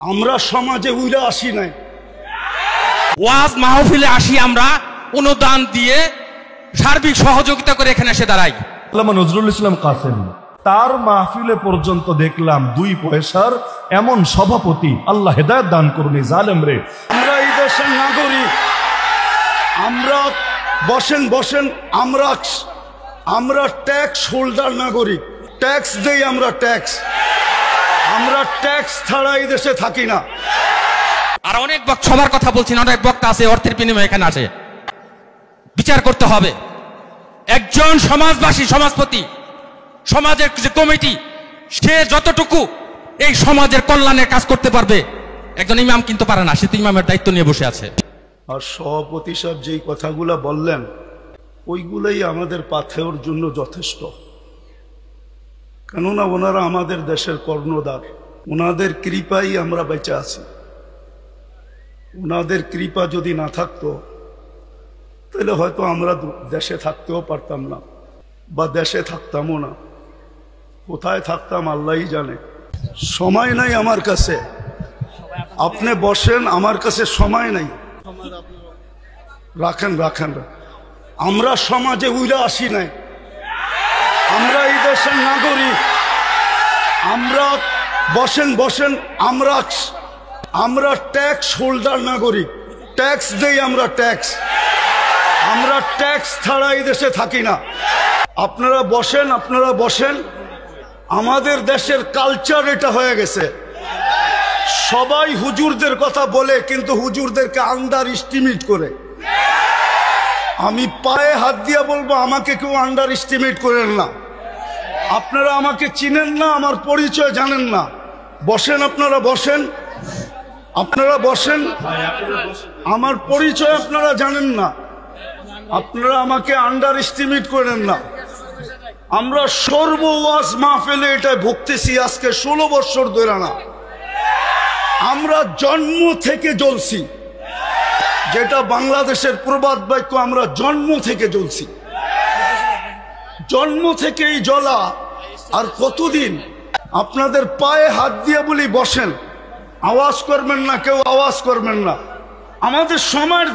আমরা সমাজে উইরা আসি নাই, ওয়াজ মাহফিলে আসি, আমরা অনুদান দিয়ে সার্বিক সহযোগিতা করে এখানে এসে দাঁড়াই। আল্লামা নজরুল ইসলাম কাসেম তার মাহফিলে পর্যন্ত দেখলাম 2 পয়সার এমন সভাপতি, আল্লাহ হেদায়েত দান করুন জালেম রে। আমরা এই দেশের নাগরিক, আমরা বসেন আমরা ট্যাক্স হোল্ডার নাগরিক, ট্যাক্স দেই, আমরা ট্যাক্স ছাড়া এই দেশে থাকি না। আর অনেক সবার কথা বলছি না, অনেক বক্তা আছে অর্থের বিনিময়ে এখানে আসে। বিচার করতে হবে। একজন সমাজবাসী, সমাজপতি, সমাজের যে কমিটি, সে যতটুকু এই সমাজের কল্যাণের কাজ করতে পারবে, একজন ইমাম কিন্তু পারে না, সে তো ইমামের দায়িত্ব নিয়ে বসে আছে। আর সভাপতি সাহেব যেই কথাগুলা বললেন ওইগুলাই আমাদের পাথেওর জন্য যথেষ্ট। কেননা ওনারা আমাদের দেশের কর্ণধার, ওনাদের কৃপাই আমরা বেঁচে আছি। ওনাদের কৃপা যদি না থাকতো তাহলে হয়তো আমরা দেশে থাকতেও পারতাম না, বা দেশে থাকতামও না। কোথায় থাকতাম আল্লাহই জানে। সময় নাই আমার কাছে, আপনি বসেন, আমার কাছে সময় নাই। রাখেন। আমরা সমাজে উইরা আসি নাই, আমরা এই দেশের নাগরিক। আমরা বসেন আমরা ট্যাক্স হোল্ডার নাগরিক, ট্যাক্স দেই, আমরা ট্যাক্স ছাড়া এই দেশে থাকি না। আপনারা বসেন। আমাদের দেশের কালচার এটা হয়ে গেছে, সবাই হুজুরদের কথা বলে কিন্তু হুজুরদেরকে আন্ডার এস্টিমেট করে। আমি পায়ে হাত দিয়ে বলবো, আমাকে কেউ আন্ডার এস্টিমেট করেন না। আপনারা আমাকে চিনেন না, আমার পরিচয় জানেন না। আপনারা বসেন, আমার পরিচয় আপনারা জানেন না, আপনারা আমাকে আন্ডার এস্টিমেট করেন না। আমরা সর্বওয়াজ মাহফিলে এটা ভুগতেছি আজকে 16 বছর ধরে না। আমরা জন্ম থেকে জ্বলছি, যেটা বাংলাদেশের প্রবাদ বাক্য, আমরা জন্ম থেকে জ্বলছি, জন্ম থেকেই জ্বলা। আর কতদিন আপনাদের পায়ে হাত দিয়ে বলি বসেন, আওয়াজ করবেন না, কেউ আওয়াজ করবেন না। আমাদের সময়ের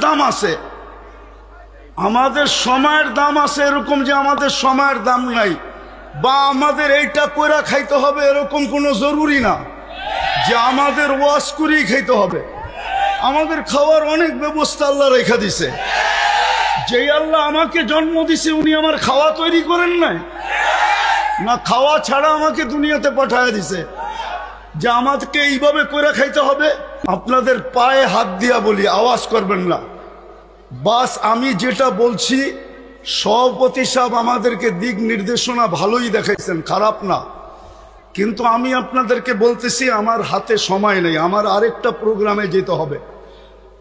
দাম আছে, এরকম যে আমাদের সময়ের দাম নাই, বা আমাদের এইটা কইরা খাইতে হবে এরকম কোনো জরুরি না যে আমাদের ওয়াজ করেই খাইতে হবে। আমাদের খাওয়ার অনেক ব্যবস্থা আল্লাহ রেখা দিছে। যেই আল্লাহ আমাকে জন্ম দিছে উনি আমার খাওয়া তৈরি করেন নাই না, খাওয়া ছাড়া আমাকে দুনিয়াতে পাঠায় দিছে যে আমাদেরকে এইভাবে কইরা খাইতে হবে। আপনাদের পায়ে হাত দিয়া বলি, আওয়াজ করবেন না। বাস আমি যেটা বলছি, সভাপতি সাহেব আমাদেরকে দিক নির্দেশনা ভালোই দেখাইছেন, খারাপ না। কিন্তু আমি আপনাদেরকে বলতেছি, আমার হাতে সময় নেই, আমার আরেকটা প্রোগ্রামে যেতে হবে।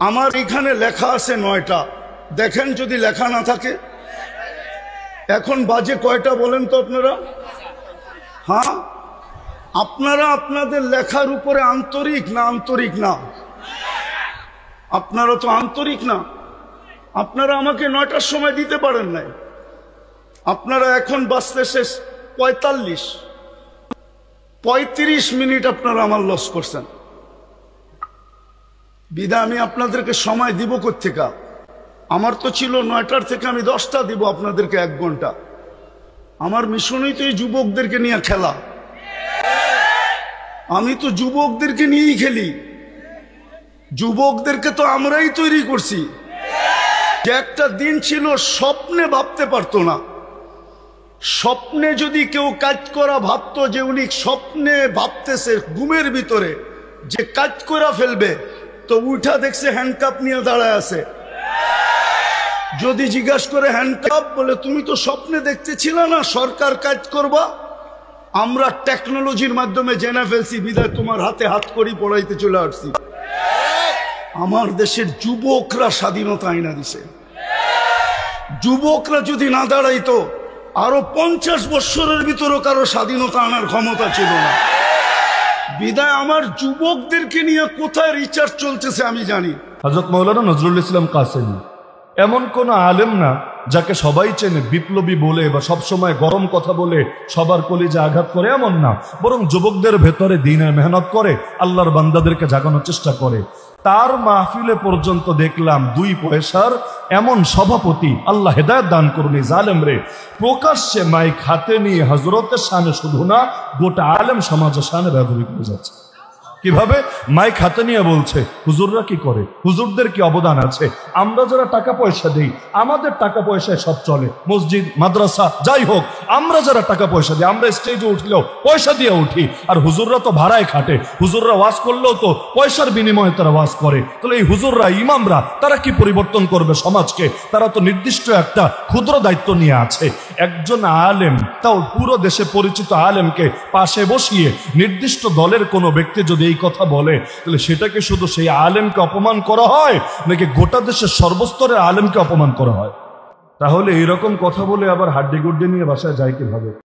আমার এখানে লেখা আছে 9টা, দেখেন যদি লেখা না থাকে। এখন বাজে কয়টা বলেন তো আপনারা? হ্যাঁ, আপনারা আপনাদের লেখার উপরে আন্তরিক না? আপনারা তো আন্তরিক না। আপনারা আমাকে 9টার সময় দিতে পারেন নাই। আপনারা এখন বাজতে শেষ 35 মিনিট আপনারা আমার লস করছেন। বিদায় আমি আপনাদেরকে সময় দিব কোত্থেকে? আমার তো ছিল 9টার থেকে আমি 10টা দিব আপনাদেরকে, 1 ঘন্টা। আমার মিশনই তো এই যুবকদেরকে নিয়ে খেলা। আমি তো যুবকদেরকে নিয়েই খেলি, যুবকদেরকে তো আমরাই তৈরি করছি। যে একটা দিন ছিল স্বপ্নে ভাবতে পারতো না, স্বপ্নে যদি কেউ কাজ করা ভাবতো যে উনি স্বপ্নে ভাবতেছে ঘুমের ভিতরে যে কাজ করা ফেলবে, তো উঠা দেখছে হ্যান্ডকাপ নিয়ে দাঁড়ায় আছে। যদি জিজ্ঞাসা করে হ্যান্ডকাপ, বলে তুমি তো স্বপ্নে দেখতেছিল না সরকার কাজ করবা। আমরা টেকনোলজির মাধ্যমে জেনে ফেলছি, বিদায় তোমার হাতে হাত করি পড়াইতে চলে আসছি। আমার দেশের যুবকরা স্বাধীনতা আইনা দিছে। যুবকরা যদি না দাঁড়াইতো আরো 50 বছরের ভিতরও কারো স্বাধীনতা আনার ক্ষমতা ছিল না। বিদায় আমার যুবকদেরকে নিয়ে কোথায় রিচার্জ চলতেছে আমি জানি। হযরত মাওলানা নজরুল ইসলাম কাসেম এমন কোন আলেম না যাকে সবাই চেনে বিপ্লবী বলে বা সবসময় গরম কথা বলে সবার কলিজে আঘাত করে, এমন না। বরং যুবকদের ভেতরে দিনের মেহনত করে, আল্লাহর বান্দাদেরকে জাগানোর চেষ্টা করে। তার মাহফিলে পর্যন্ত দেখলাম 2 পয়সার এমন সভাপতি, আল্লাহ হেদায়েত দান করুন এই জালেম রে, প্রকাশ্যে মাইক হাতে নিয়ে হযরতের শানে শুধু না গোটা আলেম সমাজের শানে বেয়াদবি করে যাচ্ছে। কিভাবে? মাইক হাতে নিয়ে বলছে হুজুররা কি করে, হুজুরদের কি অবদান আছে, আমরা যারা টাকা পয়সা দেই আমাদের টাকা পয়সায় সব চলে, মসজিদ মাদ্রাসা যাই হোক, আমরা যারা টাকা পয়সা দিই, আমরা স্টেজে উঠলেও পয়সা দিয়ে উঠি, আর হুজুররা তো ভাড়ায় খাটে, হুজুররা ওয়াজ করলেও তো পয়সার বিনিময়ে তারা ওয়াজ করে। তাহলে এই হুজুররা ইমামরা তারা কি পরিবর্তন করবে সমাজকে? তারা তো নির্দিষ্ট একটা ক্ষুদ্র দায়িত্ব নিয়ে আছে। একজন আলেম, তাও পুরো দেশে পরিচিত আলেমকে পাশে বসিয়ে নির্দিষ্ট দলের কোনো ব্যক্তি যদি এই কথা বলে, তাহলে সেটাকে শুধু সেই আলেমকে অপমান করা হয় নাকি গোটা দেশের সর্বস্তরের আলেমকে অপমান করা হয়? তাহলে এইরকম কথা বলে আবার হাড্ডি গুড্ডি নিয়ে বাসায় যায় কিভাবে?